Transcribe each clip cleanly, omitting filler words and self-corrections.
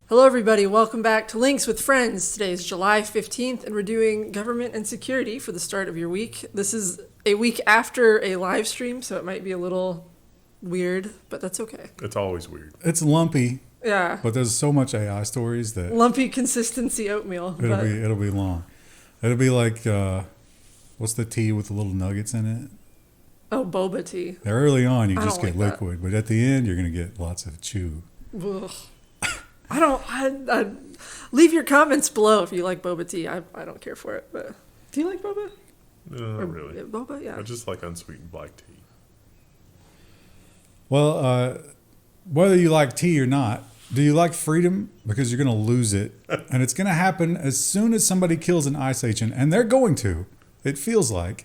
Hello, everybody. Welcome back to Links with Friends. Today is July 15th, and we're doing government and security for the start of your week. This is a week after a live stream, so it might be a little weird, but that's okay. It's always weird. It's lumpy. Yeah. But there's so much AI stories that Lumpy consistency oatmeal. it'll be long. It'll be like what's the tea with the little nuggets in it? Oh, boba tea. Early on, you I just don't get like liquid, but at the end, you're gonna get lots of chew. Ugh. I leave your comments below if you like boba tea. I don't care for it, but do you like boba? No, not really. Boba, yeah. I just like unsweetened black tea. Well, whether you like tea or not, do you like freedom? Because you're gonna lose it, and it's gonna happen as soon as somebody kills an ICE agent, and they're going to. It feels like,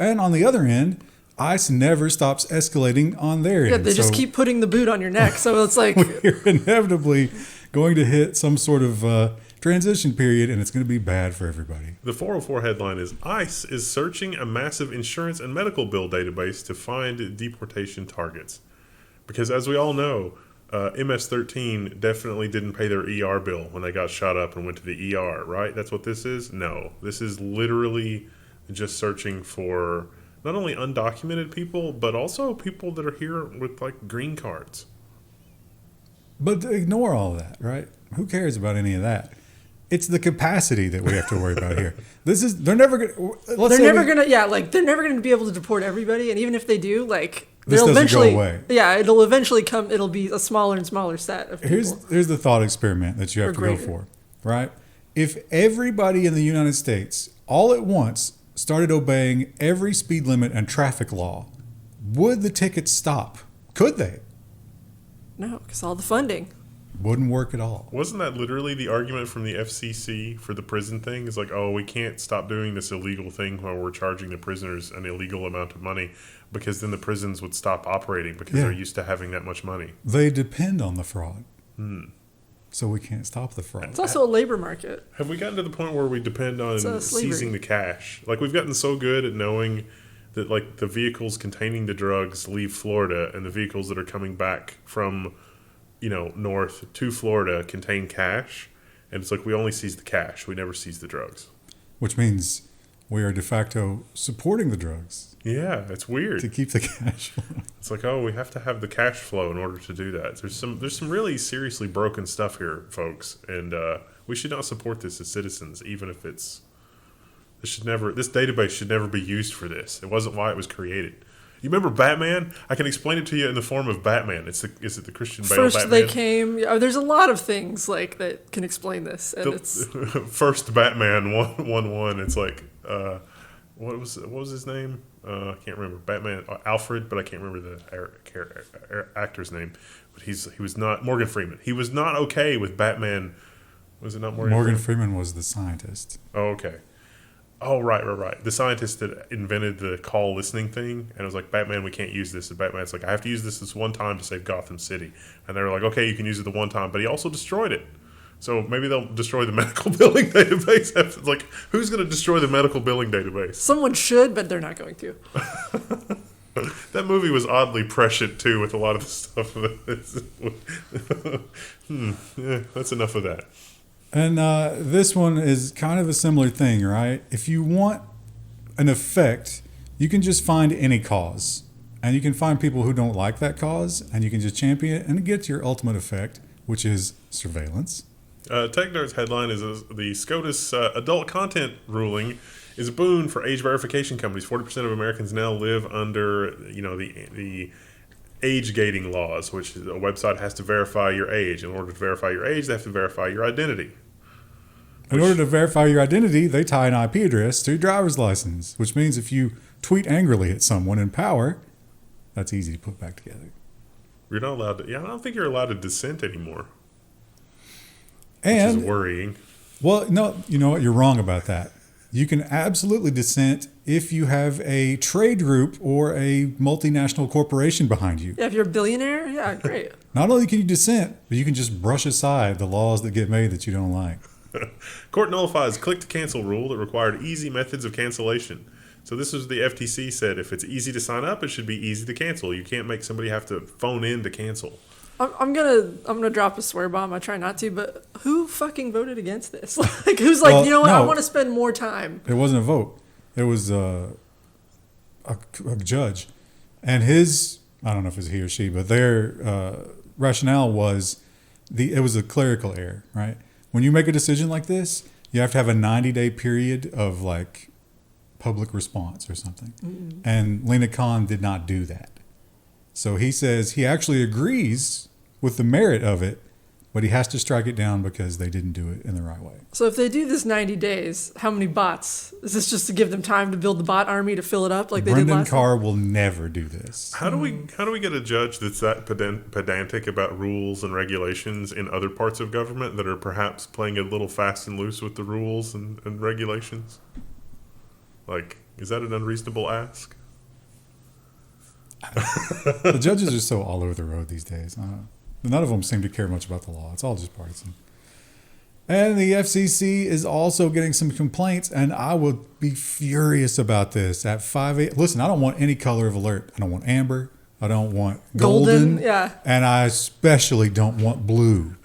and on the other end, ICE never stops escalating on their end. Yeah, they just keep putting the boot on your neck, so it's like we're inevitably going to hit some sort of transition period, and it's going to be bad for everybody. The 404 headline is ICE is searching a massive insurance and medical bill database to find deportation targets. Because as we all know, MS-13 definitely didn't pay their ER bill when they got shot up and went to the ER, right? That's what this is? No. This is literally just searching for not only undocumented people, but also people that are here with like green cards. But ignore all of that, right? Who cares about any of that? It's the capacity that we have to worry about here. They're never gonna be able to deport everybody, and even if they do, they'll eventually go away. Yeah, it'll eventually come. It'll be a smaller and smaller set of people. Here's the thought experiment that you have to go for, right? If everybody in the United States all at once started obeying every speed limit and traffic law, would the tickets stop? Could they? No, because all the funding wouldn't work at all. Wasn't that literally the argument from the FCC for the prison thing? It's like, oh, we can't stop doing this illegal thing while we're charging the prisoners an illegal amount of money, because then the prisons would stop operating because they're used to having that much money. They depend on the fraud. So we can't stop the fraud. It's also a labor market. Have we gotten to the point where we depend on seizing the cash? Like, we've gotten so good at knowing that, like, the vehicles containing the drugs leave Florida, and the vehicles that are coming back from, north to Florida contain cash. And it's like, we only seize the cash. We never seize the drugs. Which means we are de facto supporting the drugs. Yeah, it's weird. To keep the cash flow. It's like, oh, we have to have the cash flow in order to do that. There's some really seriously broken stuff here, folks. And we should not support this as citizens, even if this database should never be used for this. It wasn't why it was created. You remember Batman? I can explain it to you in the form of Batman. Is it the Christian Bale First Batman? They came. There's a lot of things that can explain this. And it's first Batman 1-1. It's like what was his name? I can't remember. Batman Alfred, but I can't remember the actor's name. But he was not Morgan Freeman. He was not okay with Batman. Was it not Morgan Freeman was the scientist. Oh, okay. Oh, right. The scientist that invented the call listening thing, and it was like, Batman, we can't use this. And Batman's like, I have to use this one time to save Gotham City. And they were like, okay, you can use it the one time, but he also destroyed it. So maybe they'll destroy the medical billing database. It's like, who's going to destroy the medical billing database? Someone should, but they're not going to. That movie was oddly prescient, too, with a lot of the stuff. That's enough of that. And this one is kind of a similar thing, right? If you want an effect, you can just find any cause. And you can find people who don't like that cause, and you can just champion it and get your ultimate effect, which is surveillance. TechNerd's headline is the SCOTUS adult content ruling is a boon for age verification companies. 40% of Americans now live under, the age gating laws, which a website has to verify your age. In order to verify your age, they have to verify your identity. In order to verify your identity, they tie an IP address to your driver's license, which means if you tweet angrily at someone in power, that's easy to put back together. You're not allowed to. Yeah, I don't think you're allowed to dissent anymore. Which is worrying. Well, no, you know what? You're wrong about that. You can absolutely dissent if you have a trade group or a multinational corporation behind you. Yeah, if you're a billionaire, yeah, great. Not only can you dissent, but you can just brush aside the laws that get made that you don't like. Court nullifies click to cancel rule that required easy methods of cancellation. So this is the FTC said, if it's easy to sign up, it should be easy to cancel. You can't make somebody have to phone in to cancel. I'm gonna drop a swear bomb. I try not to, but who fucking voted against this? Like, who's like, well, you know what? No, I want to spend more time. It wasn't a vote. It was a judge, and I don't know if it's he or she, but their rationale was it was a clerical error, right? When you make a decision like this, you have to have a 90-day period of like public response or something, and Lena Khan did not do that. So he says he actually agrees with the merit of it, but he has to strike it down because they didn't do it in the right way. So if they do this 90 days, how many bots? Is this just to give them time to build the bot army to fill it up like they did last time? Brendan Carr will never do this. How do we get a judge that's that pedantic about rules and regulations in other parts of government that are perhaps playing a little fast and loose with the rules and regulations? Like, is that an unreasonable ask? The judges are so all over the road these days. None of them seem to care much about the law. It's all just partisan. And the FCC is also getting some complaints, and I would be furious about this at 5 a.m. Listen, I don't want any color of alert. I don't want amber. I don't want golden. Yeah. And I especially don't want blue.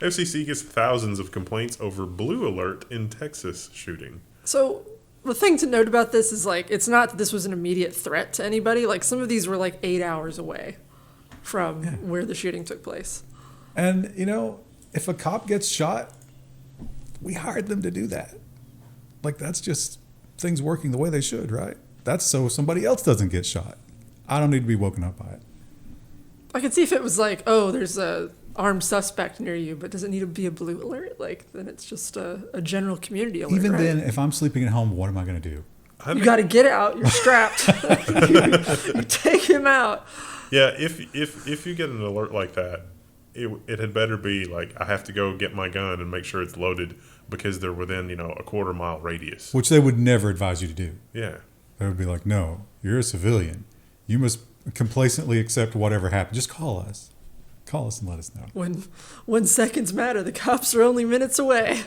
FCC gets thousands of complaints over blue alert in Texas shooting. So the thing to note about this is, like, it's not that this was an immediate threat to anybody. Like, some of these were like 8 hours away from where the shooting took place. And, you know, if a cop gets shot, we hired them to do that. Like, that's just things working the way they should, right? That's so somebody else doesn't get shot. I don't need to be woken up by it. I could see if it was like, oh, there's a armed suspect near you, but does it need to be a blue alert? Like, then it's just a general community alert. Even then, if I'm sleeping at home, what am I going to do? You got to get out. You're strapped. you take him out. Yeah, if you get an alert like that, it had better be like, I have to go get my gun and make sure it's loaded because they're within, a quarter-mile radius. Which they would never advise you to do. Yeah. They would be like, no, you're a civilian. You must complacently accept whatever happens. Just call us. Call us and let us know. When seconds matter, the cops are only minutes away.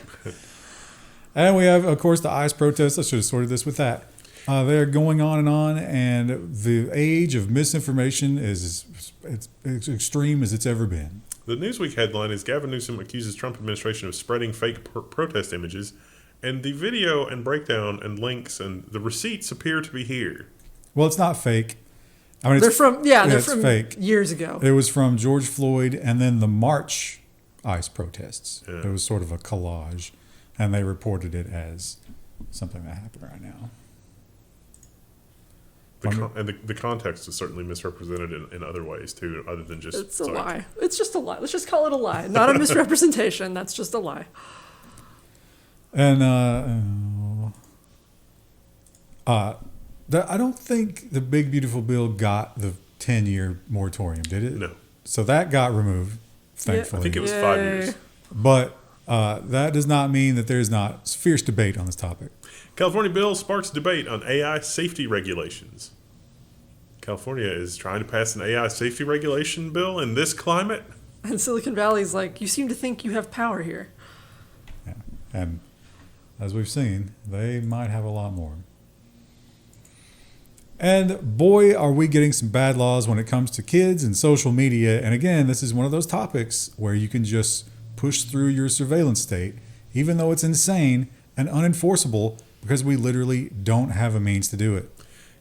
And we have, of course, the ICE protests. I should have sorted this with that. They're going on, and the age of misinformation is it's extreme as it's ever been. The Newsweek headline is Gavin Newsom accuses Trump administration of spreading fake protest images, and the video and breakdown and links and the receipts appear to be here. Well, it's not fake. I mean, they're from fake. Years ago. It was from George Floyd and then the March ICE protests. Yeah. It was sort of a collage, and they reported it as something that happened right now. The context is certainly misrepresented in other ways too, other than just... It's a lie. It's just a lie. Let's just call it a lie. Not a misrepresentation. That's just a lie. And I don't think the Big Beautiful Bill got the 10-year moratorium, did it? No. So that got removed, thankfully. I think it was 5 years. But that does not mean that there's not fierce debate on this topic. California bill sparks debate on AI safety regulations. California is trying to pass an AI safety regulation bill in this climate. And Silicon Valley's like, you seem to think you have power here. Yeah. And as we've seen, they might have a lot more. And boy, are we getting some bad laws when it comes to kids and social media. And again, this is one of those topics where you can just push through your surveillance state, even though it's insane and unenforceable, because we literally don't have a means to do it.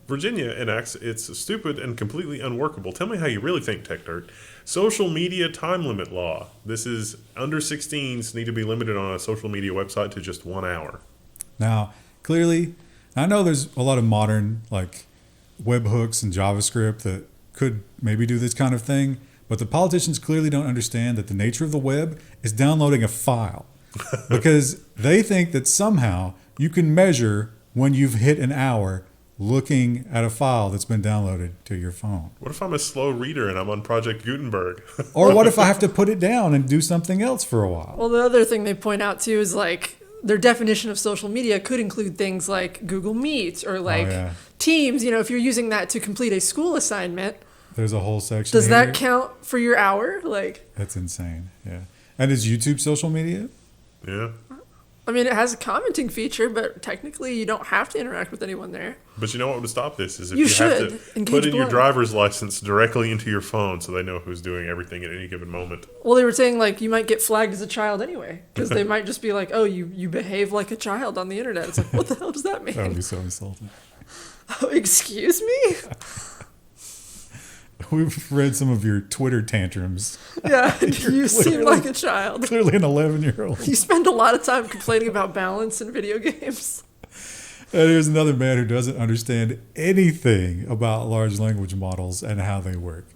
Virginia enacts it's stupid and completely unworkable. Tell me how you really think, Tech Dirt. Social media time limit law. This is under 16s need to be limited on a social media website to just 1 hour. Now, clearly, I know there's a lot of modern webhooks and JavaScript that could maybe do this kind of thing, but the politicians clearly don't understand that the nature of the web is downloading a file because they think that somehow you can measure when you've hit an hour looking at a file that's been downloaded to your phone. What if I'm a slow reader and I'm on Project Gutenberg? Or what if I have to put it down and do something else for a while? Well, the other thing they point out too is their definition of social media could include things like Google Meet or Teams. If you're using that to complete a school assignment, there's a whole section. Does that count for your hour? That's insane. Yeah. And is YouTube social media? Yeah. I mean, it has a commenting feature, but technically you don't have to interact with anyone there. But you know what would stop this is if you have to put in your driver's license directly into your phone so they know who's doing everything at any given moment. Well, they were saying, like, you might get flagged as a child anyway, because they might just be like, oh, you behave like a child on the internet. It's like, what the hell does that mean? That would be so insulting. Oh, excuse me? We've read some of your Twitter tantrums. Yeah, you seem like a child. Clearly an 11-year-old. You spend a lot of time complaining about balance in video games. And here's another man who doesn't understand anything about large language models and how they work.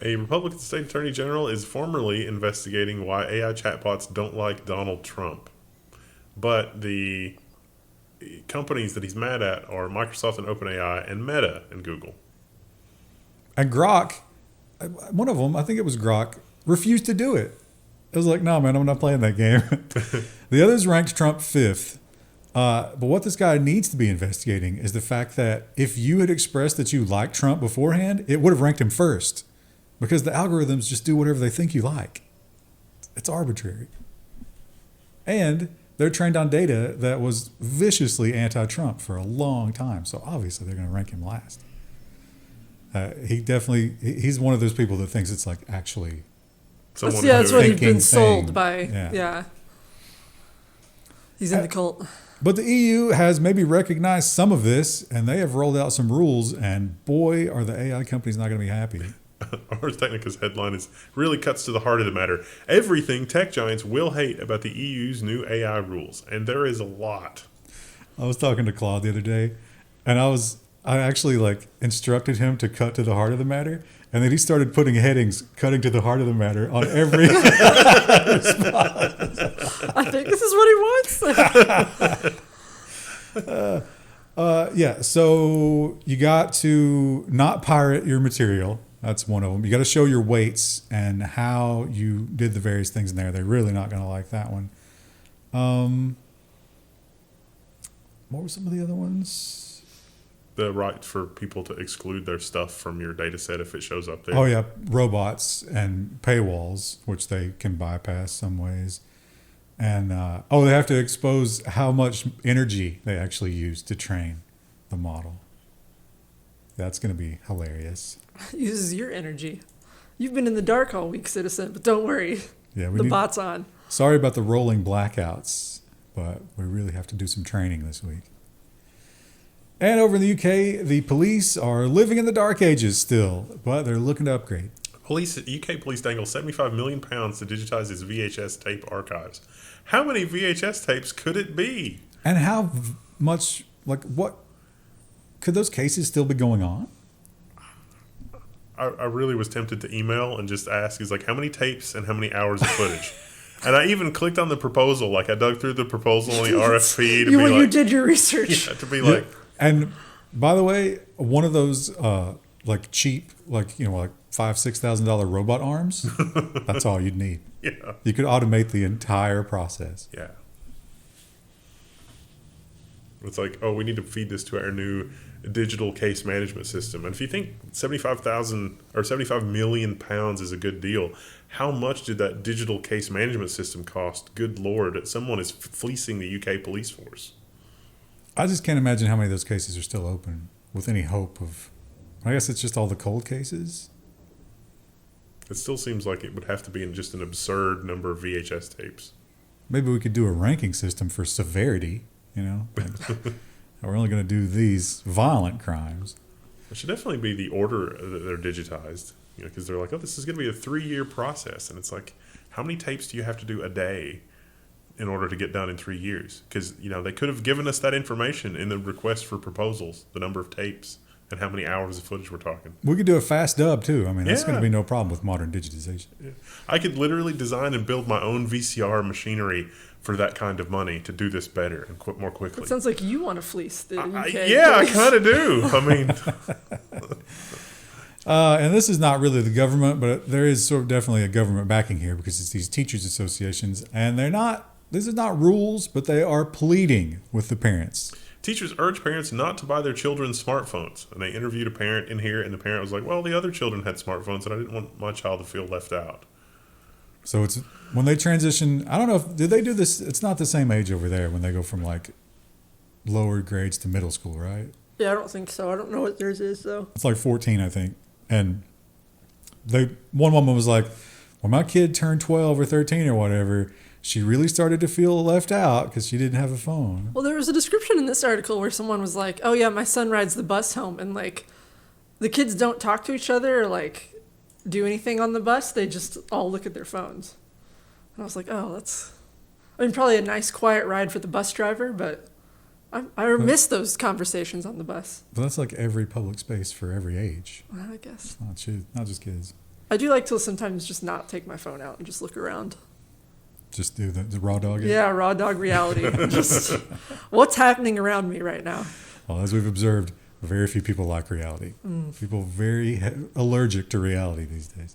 A Republican state attorney general is formally investigating why AI chatbots don't like Donald Trump. But the companies that he's mad at are Microsoft and OpenAI and Meta and Google. And Grok, one of them, I think it was Grok, refused to do it. It was like, no, man, I'm not playing that game. The others ranked Trump 5th. But what this guy needs to be investigating is the fact that if you had expressed that you liked Trump beforehand, it would have ranked him first. Because the algorithms just do whatever they think you like. It's arbitrary. And they're trained on data that was viciously anti-Trump for a long time. So obviously they're going to rank him last. He's one of those people that thinks it's like actually. That's what he's been sold by. Yeah. He's in the cult. But the EU has maybe recognized some of this, and they have rolled out some rules, and boy, are the AI companies not going to be happy. Ars Technica's headline really cuts to the heart of the matter. Everything tech giants will hate about the EU's new AI rules, and there is a lot. I was talking to Claude the other day, and I actually instructed him to cut to the heart of the matter, and then he started putting headings cutting to the heart of the matter on every response. I think this is what he wants. Yeah, so you got to not pirate your material. That's one of them. You got to show your weights and how you did the various things in there. They're really not going to like that one. What were some of the other ones? The right for people to exclude their stuff from your data set if it shows up there. Oh, yeah. Robots and paywalls, which they can bypass some ways. And, they have to expose how much energy they actually use to train the model. That's going to be hilarious. Uses your energy. You've been in the dark all week, citizen, but don't worry. Yeah, the bot's on. Sorry about the rolling blackouts, but we really have to do some training this week. And over in the UK, the police are living in the dark ages still, but they're looking to upgrade. UK police dangle £75 million to digitize its VHS tape archives. How many VHS tapes could it be? And how much, what, could those cases still be going on? I really was tempted to email and just ask, how many tapes and how many hours of footage? And I even clicked on the proposal, I dug through the proposal on the RFP. You did your research. Yeah, to be And by the way, one of those cheap, $5,000-$6,000 robot arms, that's all you'd need. Yeah. You could automate the entire process. Yeah. It's we need to feed this to our new digital case management system. And if you think 75 million pounds is a good deal, how much did that digital case management system cost? Good Lord, someone is fleecing the UK police force. I just can't imagine how many of those cases are still open with any hope of. I guess it's just all the cold cases. It still seems like it would have to be in just an absurd number of VHS tapes. Maybe we could do a ranking system for severity, We're only going to do these violent crimes. It should definitely be the order that they're digitized, because they're this is going to be a 3-year process. And it's how many tapes do you have to do a day in order to get done in 3 years? Because, they could have given us that information in the request for proposals, the number of tapes and how many hours of footage we're talking. We could do a fast dub, too. That's going to be no problem with modern digitization. Yeah. I could literally design and build my own VCR machinery for that kind of money to do this better and more quickly. It sounds like you want to fleece the UK. I kind of do. And this is not really the government, but there is definitely a government backing here because it's these teachers associations, and these are not rules, but they are pleading with the parents. Teachers urge parents not to buy their children smartphones. And they interviewed a parent in here, and the parent was like, well, the other children had smartphones, and I didn't want my child to feel left out. So it's when they transition. I don't know if did they do this. It's not the same age over there when they go from like lower grades to middle school, right? Yeah, I don't think so. I don't know what theirs is though. It's like 14, I think. And one woman was like, when my kid turned 12 or 13 or whatever, she really started to feel left out because she didn't have a phone. Well, there was a description in this article where someone was like, oh yeah, my son rides the bus home, and like the kids don't talk to each other or like do anything on the bus. They just all look at their phones. And I was like, oh, probably a nice quiet ride for the bus driver, but I miss those conversations on the bus. But that's like every public space for every age. Well, I guess. It's not just kids. I do like to sometimes just not take my phone out and just look around. Just do the raw dog? Yeah, raw dog reality. Just what's happening around me right now. Well, as we've observed, very few people like reality. People very allergic to reality these days.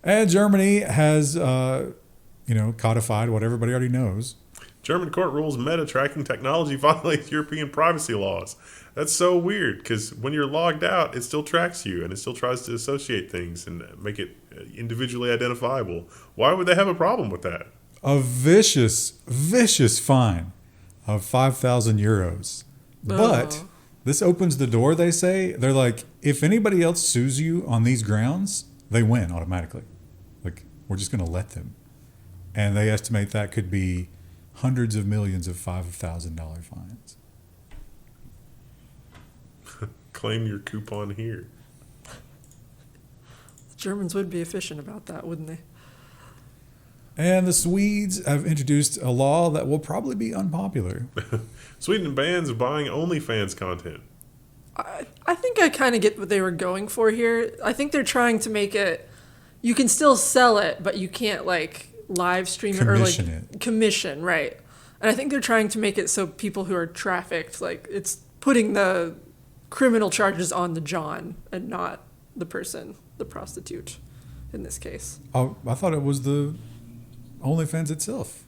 And Germany has, codified what everybody already knows. German court rules meta tracking technology violates European privacy laws. That's so weird because when you're logged out, it still tracks you and it still tries to associate things and make it individually identifiable. Why would they have a problem with that? A vicious, vicious fine of 5,000 euros. But this opens the door, they say. They're like, if anybody else sues you on these grounds, they win automatically. Like, we're just going to let them. And they estimate that could be hundreds of millions of $5,000 fines. Claim your coupon here. The Germans would be efficient about that, wouldn't they? And the Swedes have introduced a law that will probably be unpopular. Sweden bans buying OnlyFans content. I think I kind of get what they were going for here. I think they're trying to make it, you can still sell it, but you can't like live stream it or like commission, right? And I think they're trying to make it so people who are trafficked, like it's putting the criminal charges on the John and not the person, the prostitute in this case. Oh, I thought it was the OnlyFans itself.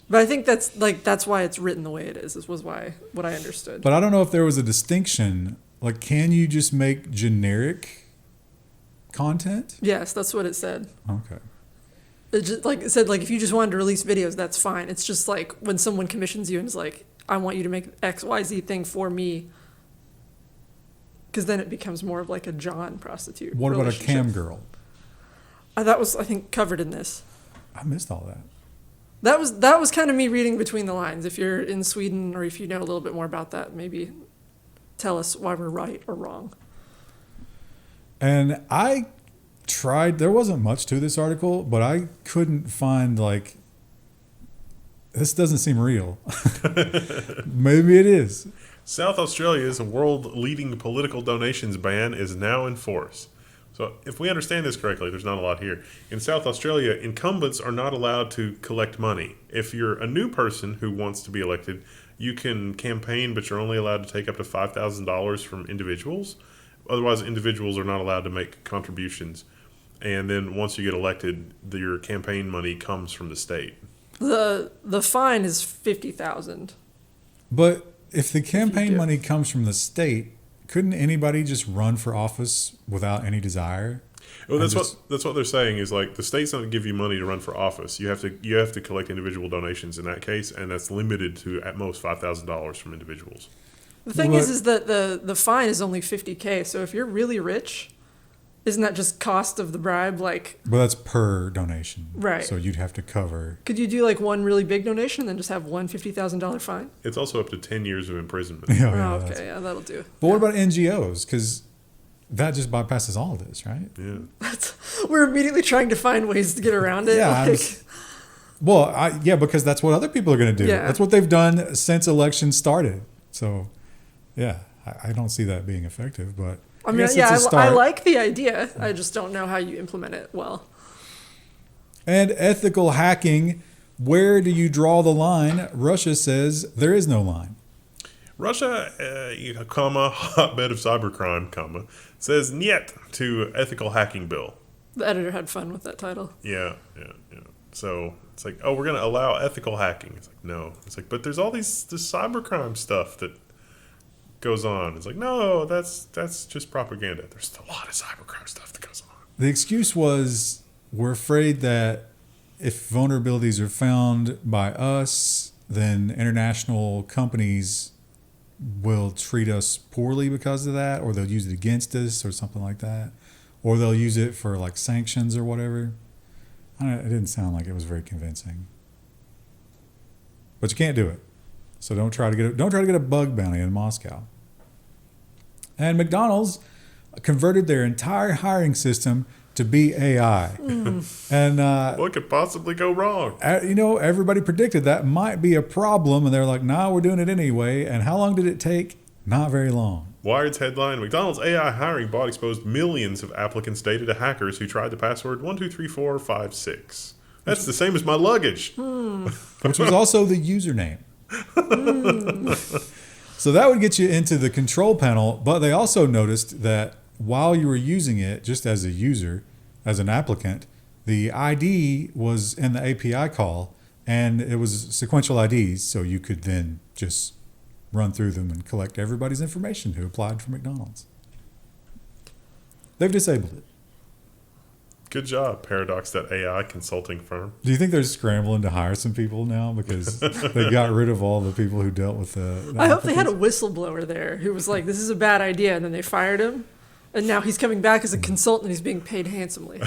But I think that's why it's written the way it is. This was what I understood. But I don't know if there was a distinction. Like, can you just make generic content? Yes, that's what it said. Okay. It said if you just wanted to release videos, that's fine. It's just like when someone commissions you and is like, I want you to make XYZ thing for me. Because then it becomes more of like a John prostitute. What about a cam girl? That was, I think, covered in this. I missed all that. That was kind of me reading between the lines. If you're in Sweden or if you know a little bit more about that, maybe tell us why we're right or wrong. And I tried, there wasn't much to this article, but I couldn't find this doesn't seem real. Maybe it is. South Australia's world-leading political donations ban is now in force. So if we understand this correctly, there's not a lot here. In South Australia, incumbents are not allowed to collect money. If you're a new person who wants to be elected, you can campaign, but you're only allowed to take up to $5,000 from individuals. Otherwise, individuals are not allowed to make contributions. And then once you get elected, your campaign money comes from the state. The fine is $50,000. But if the campaign money comes from the state, couldn't anybody just run for office without any desire? Well, that's what they're saying is like the state's not going to give you money to run for office. You have to collect individual donations in that case, and that's limited to at most $5,000 from individuals. The thing is that the fine is only $50K. So if you're really rich, isn't that just cost of the bribe? Well, that's per donation, right? So you'd have to cover. Could you do one really big donation and then just have one $50,000 fine? It's also up to 10 years of imprisonment. Okay, that'll do. But what about NGOs? Because that just bypasses all of this, right? Yeah. We're immediately trying to find ways to get around it. Yeah, because that's what other people are going to do. Yeah. That's what they've done since elections started. So, yeah, I don't see that being effective, but I like the idea. I just don't know how you implement it well. And ethical hacking, where do you draw the line? Russia says there is no line. Russia, hotbed of cybercrime, says niet to ethical hacking bill. The editor had fun with that title. Yeah. So it's like, we're going to allow ethical hacking. It's like, no. It's like, but there's all this cybercrime stuff that goes on. It's like, no, that's just propaganda. There's a lot of cybercrime stuff that goes on. The excuse was we're afraid that if vulnerabilities are found by us, then international companies will treat us poorly because of that, or they'll use it against us or something like that, or they'll use it for like sanctions or whatever. It didn't sound like it was very convincing, but you can't do it. So don't try to get a bug bounty in Moscow. And McDonald's converted their entire hiring system to be AI. And what could possibly go wrong? Everybody predicted that might be a problem, and they're like, "Nah, we're doing it anyway." And how long did it take? Not very long. Wired's headline: McDonald's AI hiring bot exposed millions of applicants' data to hackers who tried the password 123456. That's the same as my luggage. Which was also the username. So that would get you into the control panel, but they also noticed that while you were using it just as a user, as an applicant, the ID was in the API call, and it was sequential IDs, so you could then just run through them and collect everybody's information who applied for McDonald's. They've disabled it. Good job, Paradox.ai consulting firm. Do you think they're scrambling to hire some people now because they got rid of all the people who dealt with the I hope they had a whistleblower there who was like, this is a bad idea, and then they fired him. And now he's coming back as a consultant and he's being paid handsomely.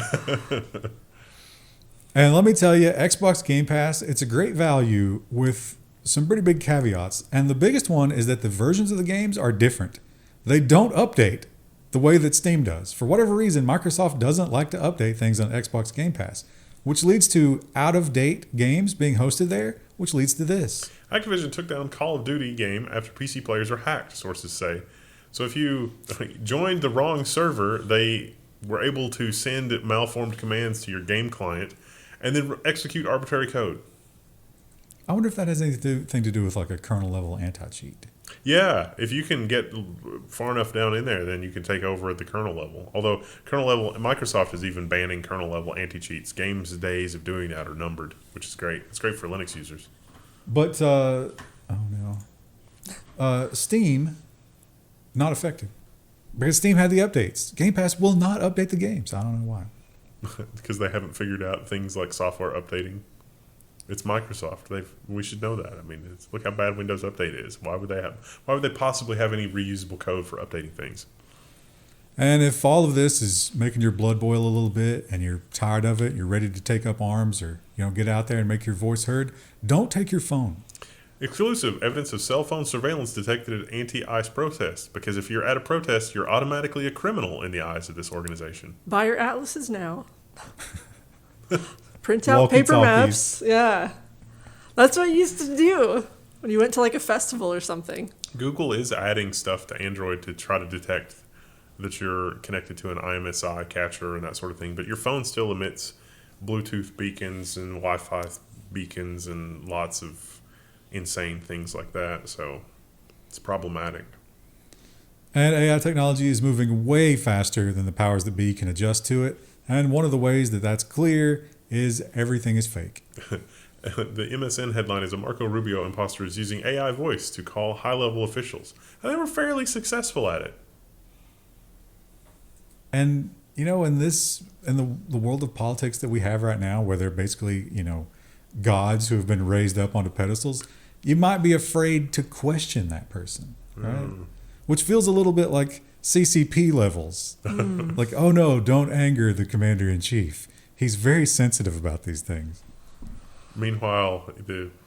And let me tell you, Xbox Game Pass, it's a great value with some pretty big caveats. And the biggest one is that the versions of the games are different. They don't update the way that Steam does. For whatever reason, Microsoft doesn't like to update things on Xbox Game Pass, which leads to out-of-date games being hosted there, which leads to this. Activision took down Call of Duty game after PC players were hacked, sources say. So if you joined the wrong server, they were able to send malformed commands to your game client and then execute arbitrary code. I wonder if that has anything to do with like a kernel level anti-cheat. Yeah, if you can get far enough down in there, then you can take over at the kernel level. Although kernel level, Microsoft is even banning kernel level anti-cheats. Games' days of doing that are numbered, which is great. It's great for Linux users. But, Steam, not effective. Because Steam had the updates. Game Pass will not update the games. I don't know why. Because they haven't figured out things like software updating. It's Microsoft. We should know that. I mean, look how bad Windows Update is. Why would they possibly have any reusable code for updating things? And if all of this is making your blood boil a little bit and you're tired of it, you're ready to take up arms or get out there and make your voice heard, don't take your phone. Exclusive evidence of cell phone surveillance detected at anti-ICE protests. Because if you're at a protest, you're automatically a criminal in the eyes of this organization. Buy your atlases now. Print out paper maps. Yeah. That's what you used to do when you went to like a festival or something. Google is adding stuff to Android to try to detect that you're connected to an IMSI catcher and that sort of thing. But your phone still emits Bluetooth beacons and Wi-Fi beacons and lots of insane things like that. So it's problematic. And AI technology is moving way faster than the powers that be can adjust to it. And one of the ways that that's clear is everything is fake. The MSN headline is a Marco Rubio imposter is using AI voice to call high-level officials. And they were fairly successful at it. And, in the world of politics that we have right now, where they're basically, gods who have been raised up onto pedestals, you might be afraid to question that person, right? Which feels a little bit like CCP levels. Like, oh no, don't anger the commander-in-chief. He's very sensitive about these things. Meanwhile,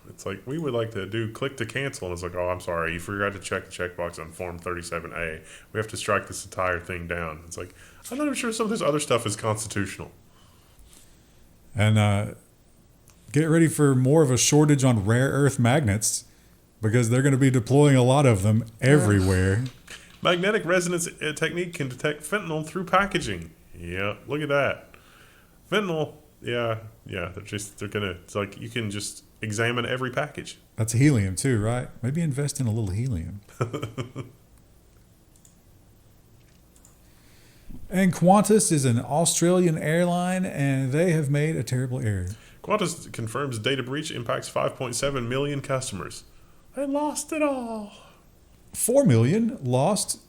it's like, we would like to do click to cancel. And it's like, oh, I'm sorry, you forgot to check the checkbox on Form 37A. We have to strike this entire thing down. It's like, I'm not even sure some of this other stuff is constitutional. And get ready for more of a shortage on rare earth magnets because they're going to be deploying a lot of them everywhere. Magnetic resonance technique can detect fentanyl through packaging. Yeah, look at that. Fentanyl, yeah, it's like you can just examine every package. That's helium too, right? Maybe invest in a little helium. And Qantas is an Australian airline, and they have made a terrible error. Qantas confirms data breach impacts 5.7 million customers. They lost it all. 4 million lost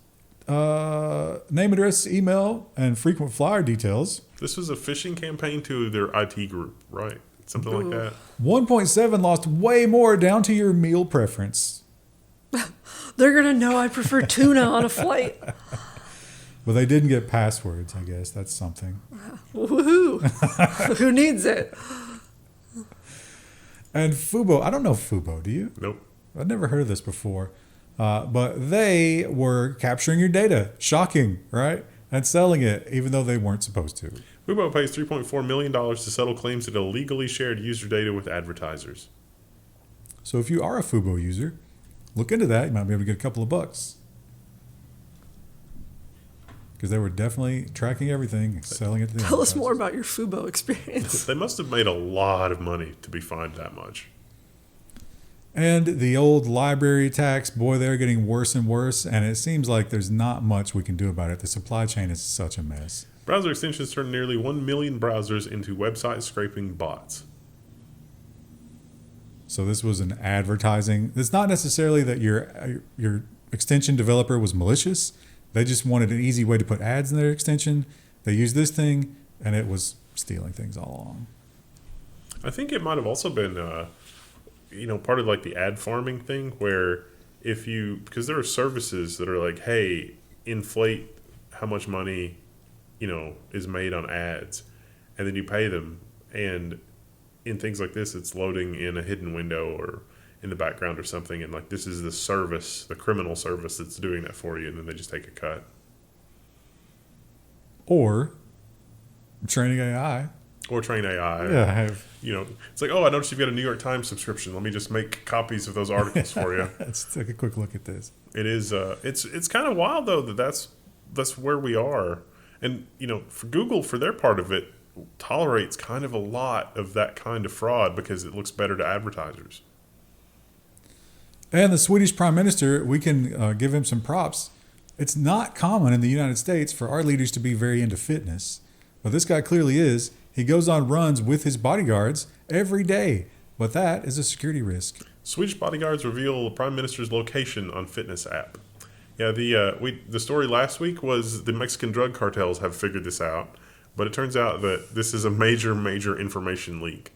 name, address, email, and frequent flyer details. This was a phishing campaign to their IT group, right? Something like that. 1.7 lost way more down to your meal preference. They're going to know I prefer tuna on a flight. Well, they didn't get passwords, I guess. That's something. Woohoo! Who needs it? And Fubo. I don't know Fubo. Do you? Nope. I've never heard of this before. But they were capturing your data. Shocking, right? And selling it, even though they weren't supposed to. Fubo pays $3.4 million to settle claims that illegally shared user data with advertisers. So if you are a Fubo user, look into that. You might be able to get a couple of bucks. Because they were definitely tracking everything and selling it to the Tell us more about your Fubo experience. They must have made a lot of money to be fined that much. And the old library tax, boy, they're getting worse and worse. And it seems like there's not much we can do about it. The supply chain is such a mess. Browser extensions turned nearly 1 million browsers into website scraping bots. So this was an advertising. It's not necessarily that your extension developer was malicious. They just wanted an easy way to put ads in their extension. They used this thing, and it was stealing things all along. I think it might have also been, part of like the ad farming thing where because there are services that are like, hey, inflate how much money, is made on ads, and then you pay them. And in things like this, it's loading in a hidden window or in the background or something, and like this is the service, the criminal service that's doing that for you, and then they just take a cut. Or training AI. Or train AI. Yeah, it's like, oh, I noticed you've got a New York Times subscription. Let me just make copies of those articles for you. Let's take a quick look at this. It is. It's kind of wild though that's where we are, and for Google, for their part of it, tolerates kind of a lot of that kind of fraud because it looks better to advertisers. And the Swedish Prime Minister, we can give him some props. It's not common in the United States for our leaders to be very into fitness. But this guy clearly is. He goes on runs with his bodyguards every day. But that is a security risk. Swedish bodyguards reveal the Prime Minister's location on fitness app. Yeah, the story last week was the Mexican drug cartels have figured this out. But it turns out that this is a major, major information leak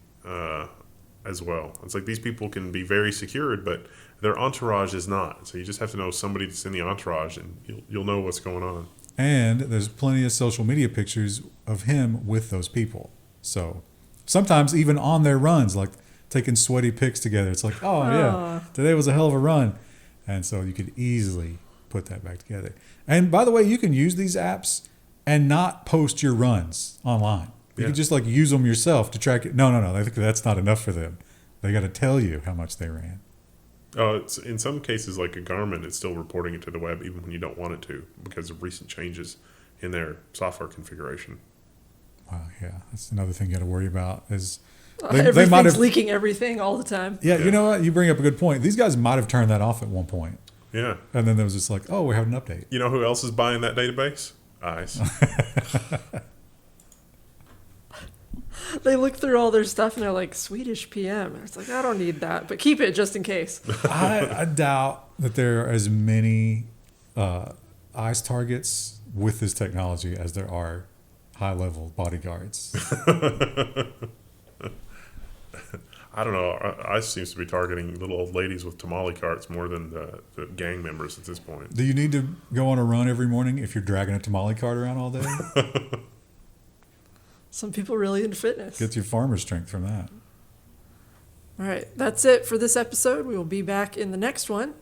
as well. It's like these people can be very secured, but their entourage is not. So you just have to know somebody that's in the entourage, and you'll know what's going on. And there's plenty of social media pictures of him with those people. So sometimes even on their runs, like taking sweaty pics together, it's like, oh, yeah, today was a hell of a run. And so you could easily put that back together. And by the way, you can use these apps and not post your runs online. You can just like use them yourself to track it. No. I think that's not enough for them. They got to tell you how much they ran. It's, in some cases, like a Garmin, it's still reporting it to the web even when you don't want it to because of recent changes in their software configuration. Wow, yeah. That's another thing you got to worry about is everything's might have leaking everything all the time. Yeah, you know what? You bring up a good point. These guys might have turned that off at one point. Yeah. And then there was just like, oh, we're having an update. You know who else is buying that database? ICE. They look through all their stuff and they're like, Swedish PM. And it's like, I don't need that, but keep it just in case. I doubt that there are as many ICE targets with this technology as there are high-level bodyguards. I don't know. ICE seems to be targeting little old ladies with tamale carts more than the gang members at this point. Do you need to go on a run every morning if you're dragging a tamale cart around all day? Some people really into fitness. Get your farmer strength from that. All right. That's it for this episode. We will be back in the next one.